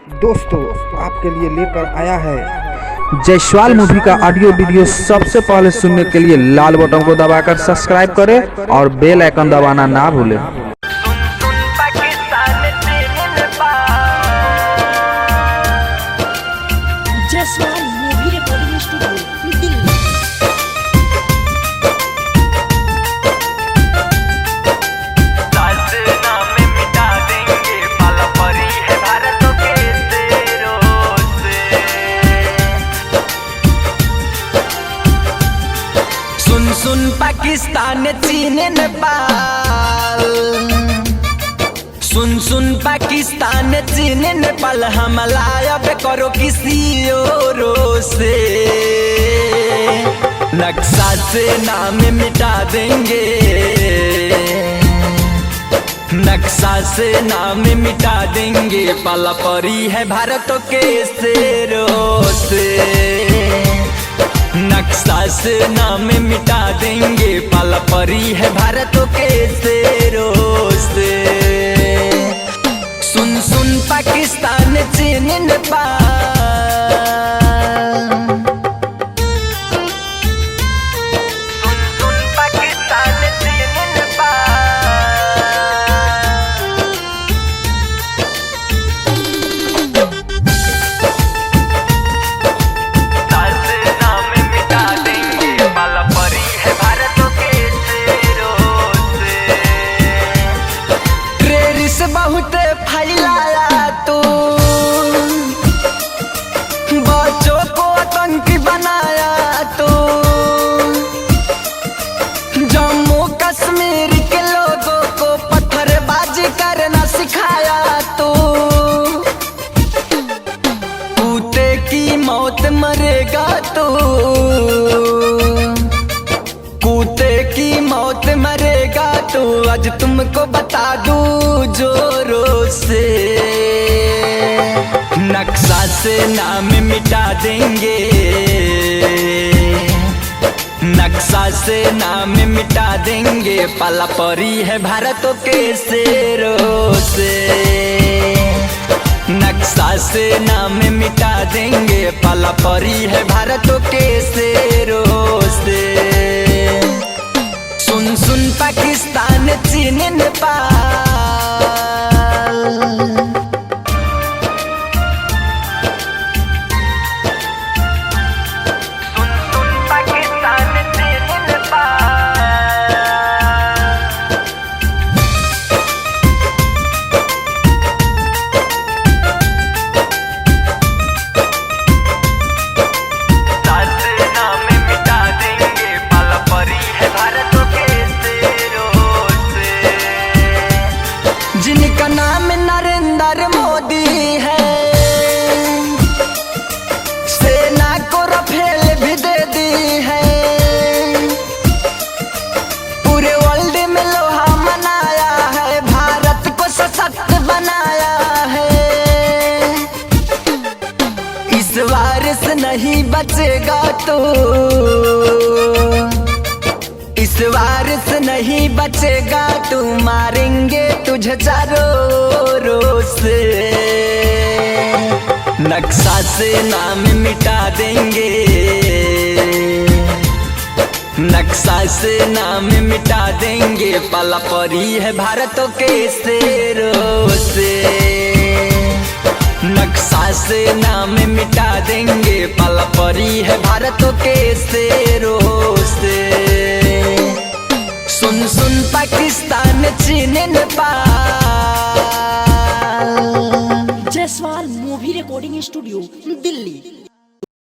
दोस्तों आपके लिए लेकर आया है जयसवाल मूवी का ऑडियो वीडियो सबसे पहले सुनने के लिए लाल बटन को दबाकर सब्सक्राइब करें और बेल आइकन दबाना ना भूलें। Jaiswal movie recording studio Delhi. सुन सुन पाकिस्तान चीन नेपाल, सुन सुन पाकिस्तान चीन नेपाल, हमला अब करो किसी औरों से, नक्शा से नाम मिटा देंगे, नक्शा से नाम मिटा देंगे, पाला परी है भारत के शेरों से, नक्शा से नाम मिटा देंगे, पाला परी है भारत के शेरों से। सुन सुन पाकिस्तान चीन नेपाल, सुन सुन पाकिस्तान चीन नेपाल, बहुत फैलाया तू, बच्चों को आतंकी बनाया तू, जम्मू कश्मीर के लोगों को पत्थरबाजी करना सिखाया तू, कुत्ते की मौत मरेगा तू, कुत्ते की मौत मरेगा तू, आज तुमको बता दूं जोरों से, नक्शा से नाम मिटा देंगे, नक्शा से नाम मिटा देंगे, पाला परी है भारत के शेरों से, नक्शा से नाम मिटा देंगे, पाला परी है भारत के शेरों से। सुन सुन पाकिस्तान चीन नेपाल, सुन सुन पाकिस्तान चीन नेपाल, नाम मिटा देंगे, पाला परी है भारत जिनका नाम नरेंद्र मोदी है, सेना को रफेल भी दे दी है, पूरे वर्ल्ड में लोहा मनाया है, भारत को सशक्त बनाया है, इस वायरस नहीं बचेगा तो, इस वायरस नहीं बचेगा तू, मारेंगे तुझे चारों ओर से, नक्शा से नाम मिटा देंगे, नक्शा से नाम मिटा देंगे, पाला परी है भारत के शेरों से, नक्शा से नाम मिटा देंगे, पाला परी है भारत के शेरों से। सुन सुन पाकिस्तान चीन Nepal. Jaiswal movie recording studio Delhi.